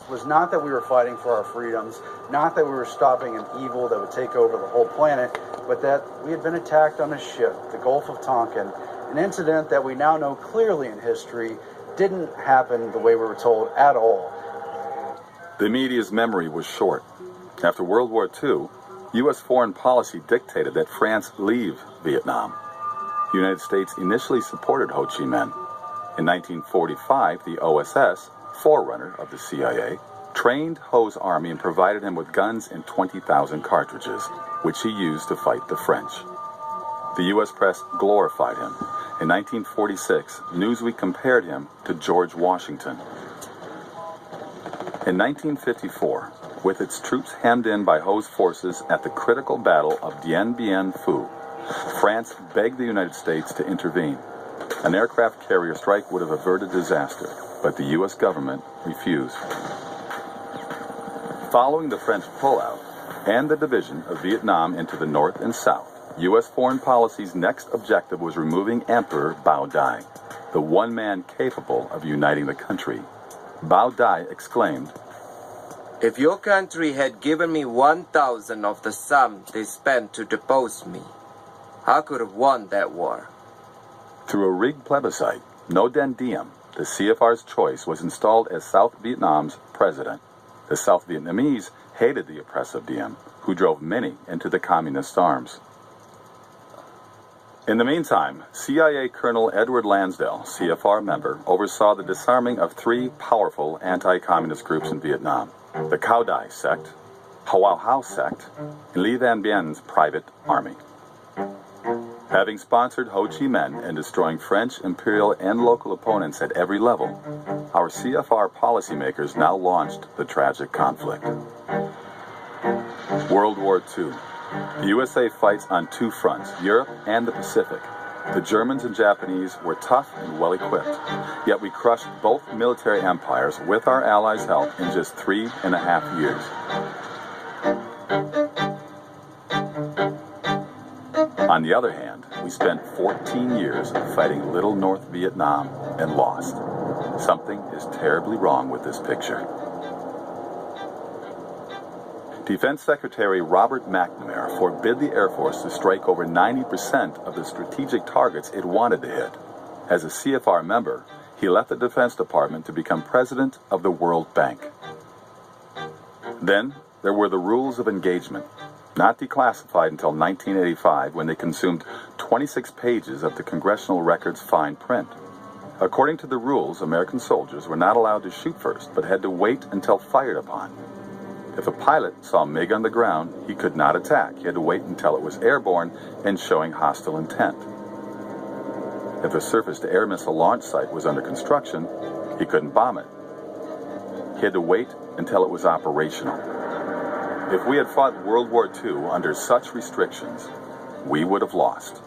was not that we were fighting for our freedoms, not that we were stopping an evil that would take over the whole planet, but that we had been attacked on a ship, the Gulf of Tonkin, an incident that we now know clearly in history didn't happen the way we were told at all. The media's memory was short. After World War II, U.S. foreign policy dictated that France leave Vietnam. The United States initially supported Ho Chi Minh. In 1945, the OSS, forerunner of the CIA, trained Ho's army and provided him with guns and 20,000 cartridges, which he used to fight the French. The U.S. press glorified him. In 1946, Newsweek compared him to George Washington. In 1954, with its troops hemmed in by Ho's forces at the critical battle of Dien Bien Phu, France begged the United States to intervene. An aircraft carrier strike would have averted disaster, but the U.S. government refused. Following the French pullout and the division of Vietnam into the North and South, U.S. foreign policy's next objective was removing Emperor Bao Dai, the one man capable of uniting the country. Bao Dai exclaimed, "If your country had given me 1,000 of the sum they spent to depose me, I could have won that war." Through a rigged plebiscite, Ngo Dinh Diem, the CFR's choice, was installed as South Vietnam's president. The South Vietnamese hated the oppressive Diem, who drove many into the communist arms. In the meantime, CIA Colonel Edward Lansdale, CFR member, oversaw the disarming of three powerful anti-communist groups in Vietnam: the Cao Dai sect, Hua Hao sect, and Li Van Bien's private army. Having sponsored Ho Chi Minh and destroying French, imperial, and local opponents at every level, our CFR policymakers now launched the tragic conflict. World War II. The USA fights on two fronts, Europe and the Pacific. The Germans and Japanese were tough and well-equipped, yet we crushed both military empires with our allies' help in just 3.5 years. On the other hand, we spent 14 years fighting Little North Vietnam and lost. Something is terribly wrong with this picture. Defense Secretary Robert McNamara forbid the Air Force to strike over 90% of the strategic targets it wanted to hit. As a CFR member, he left the Defense Department to become president of the World Bank. Then, there were the rules of engagement, not declassified until 1985 when they consumed 26 pages of the Congressional Record's fine print. According to the rules, American soldiers were not allowed to shoot first, but had to wait until fired upon. If a pilot saw a MiG on the ground, he could not attack. He had to wait until it was airborne and showing hostile intent. If a surface-to-air missile launch site was under construction, he couldn't bomb it. He had to wait until it was operational. If we had fought World War II under such restrictions, we would have lost.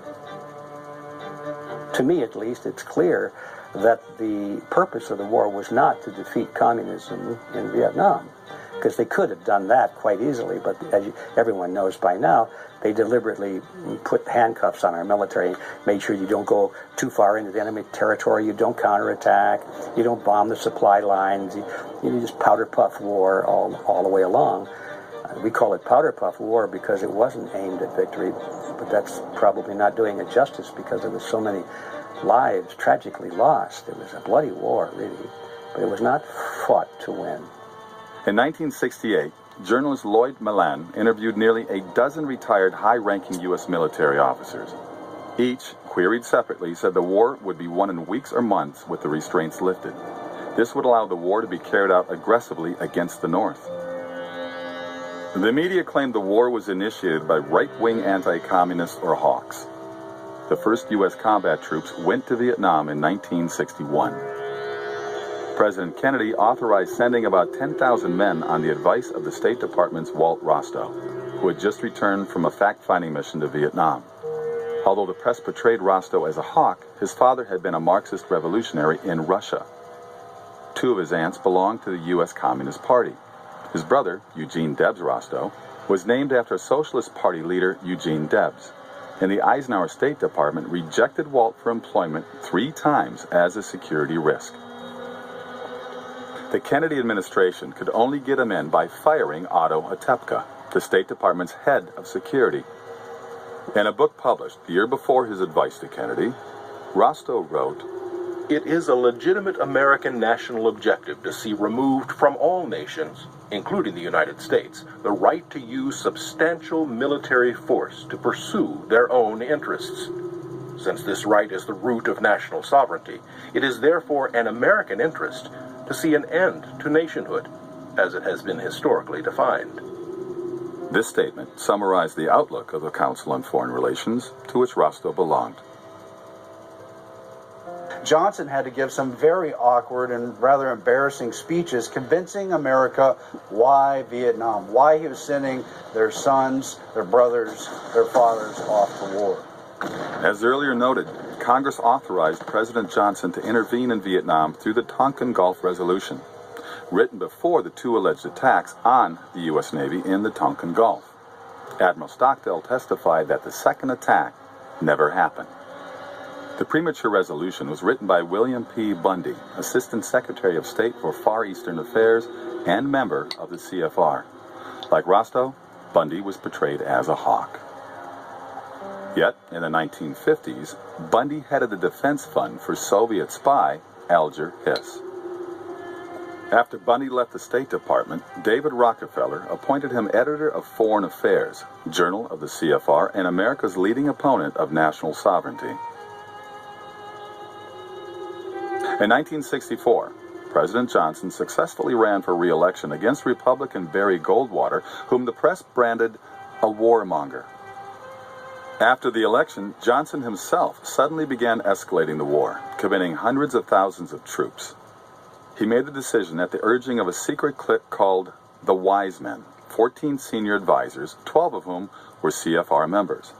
To me, at least, it's clear that the purpose of the war was not to defeat communism in Vietnam, because they could have done that quite easily, but as everyone knows by now, they deliberately put handcuffs on our military, made sure you don't go too far into the enemy territory, you don't counterattack, you don't bomb the supply lines, you just powder puff war all the way along. We call it powder puff war because it wasn't aimed at victory, but that's probably not doing it justice because there was so many lives tragically lost. It was a bloody war, really, but it was not fought to win. In 1968, journalist Lloyd Millen interviewed nearly a dozen retired high-ranking U.S. military officers. Each, queried separately, said the war would be won in weeks or months with the restraints lifted. This would allow the war to be carried out aggressively against the North. The media claimed the war was initiated by right-wing anti-communists or hawks. The first U.S. combat troops went to Vietnam in 1961. President Kennedy authorized sending about 10,000 men on the advice of the State Department's Walt Rostow, who had just returned from a fact-finding mission to Vietnam. Although the press portrayed Rostow as a hawk, his father had been a Marxist revolutionary in Russia. Two of his aunts belonged to the U.S. Communist Party. His brother, Eugene Debs Rostow, was named after Socialist Party leader Eugene Debs, and the Eisenhower State Department rejected Walt for employment 3 times as a security risk. The Kennedy administration could only get him in by firing Otto Otepka, the State Department's head of security. In a book published the year before his advice to Kennedy, Rostow wrote, "It is a legitimate American national objective to see removed from all nations, including the United States, the right to use substantial military force to pursue their own interests. Since this right is the root of national sovereignty, it is therefore an American interest to see an end to nationhood, as it has been historically defined." This statement summarized the outlook of the Council on Foreign Relations, to which Rostow belonged. Johnson had to give some very awkward and rather embarrassing speeches convincing America why Vietnam, why he was sending their sons, their brothers, their fathers off to war. As earlier noted, Congress authorized President Johnson to intervene in Vietnam through the Tonkin Gulf Resolution, written before the two alleged attacks on the U.S. Navy in the Tonkin Gulf. Admiral Stockdale testified that the second attack never happened. The premature resolution was written by William P. Bundy, Assistant Secretary of State for Far Eastern Affairs and member of the CFR. Like Rostow, Bundy was portrayed as a hawk. Yet, in the 1950s, Bundy headed the defense fund for Soviet spy Alger Hiss. After Bundy left the State Department, David Rockefeller appointed him editor of Foreign Affairs, Journal of the CFR, and America's leading opponent of national sovereignty. In 1964, President Johnson successfully ran for re-election against Republican Barry Goldwater, whom the press branded a warmonger. After the election, Johnson himself suddenly began escalating the war, committing hundreds of thousands of troops. He made the decision at the urging of a secret clique called the Wise Men, 14 senior advisors, 12 of whom were CFR members.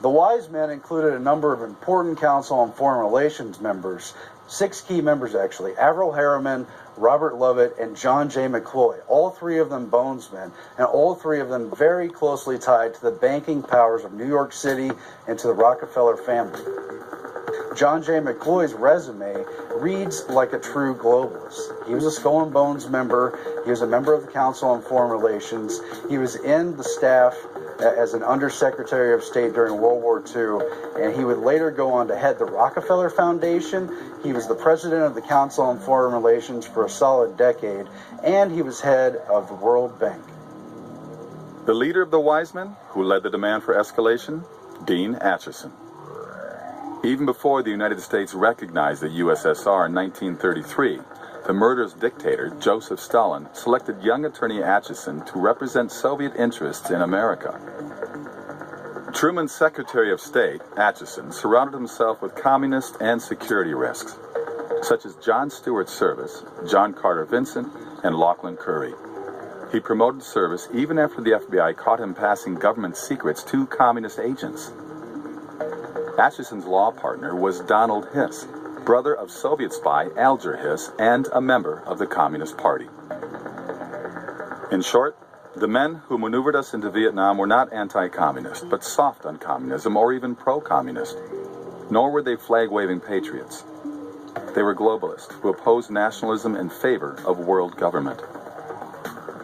The Wise Men included a number of important Council on Foreign Relations members, 6 key members actually: Averell Harriman, Robert Lovett, and John J. McCloy, all 3 of them Bonesmen, and all 3 of them very closely tied to the banking powers of New York City and to the Rockefeller family. John J. McCloy's resume reads like a true globalist. He was a Skull and Bones member. He was a member of the Council on Foreign Relations. He was in the staff as an Undersecretary of State during World War II, and he would later go on to head the Rockefeller Foundation. He was the president of the Council on Foreign Relations for a solid decade, and he was head of the World Bank. The leader of the Wise Men, who led the demand for escalation, Dean Acheson. Even before the United States recognized the USSR in 1933, the murderous dictator, Joseph Stalin, selected young attorney Acheson to represent Soviet interests in America. Truman's Secretary of State, Acheson, surrounded himself with communist and security risks, such as John Stewart Service, John Carter Vincent, and Lachlan Curry. He promoted service even after the FBI caught him passing government secrets to communist agents. Acheson's law partner was Donald Hiss, brother of Soviet spy Alger Hiss and a member of the Communist Party. In short, the men who maneuvered us into Vietnam were not anti-communist, but soft on communism or even pro-communist. Nor were they flag-waving patriots. They were globalists who opposed nationalism in favor of world government.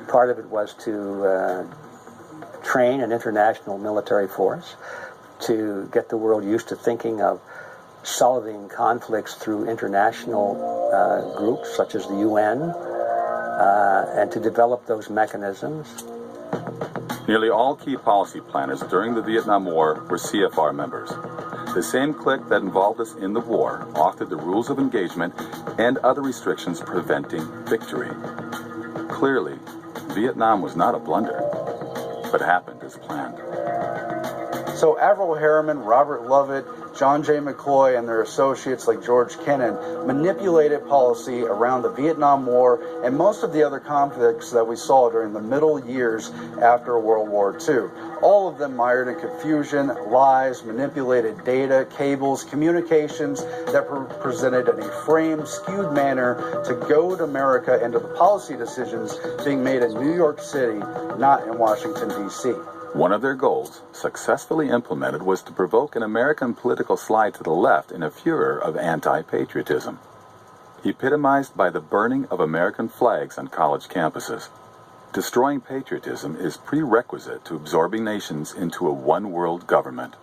Part of it was to train an international military force, to get the world used to thinking of solving conflicts through international groups such as the UN, and to develop those mechanisms. Nearly all key policy planners during the Vietnam War were CFR members. The same clique that involved us in the war authored the rules of engagement and other restrictions preventing victory. Clearly, Vietnam was not a blunder, but happened as planned. So Averell Harriman, Robert Lovett, John J. McCloy, and their associates like George Kennan manipulated policy around the Vietnam War and most of the other conflicts that we saw during the middle years after World War II. All of them mired in confusion, lies, manipulated data, cables, communications that presented in a framed, skewed manner to goad America into the policy decisions being made in New York City, not in Washington, D.C. One of their goals, successfully implemented, was to provoke an American political slide to the left in a furor of anti-patriotism. epitomized by the burning of American flags on college campuses. Destroying patriotism is prerequisite to absorbing nations into a one-world government.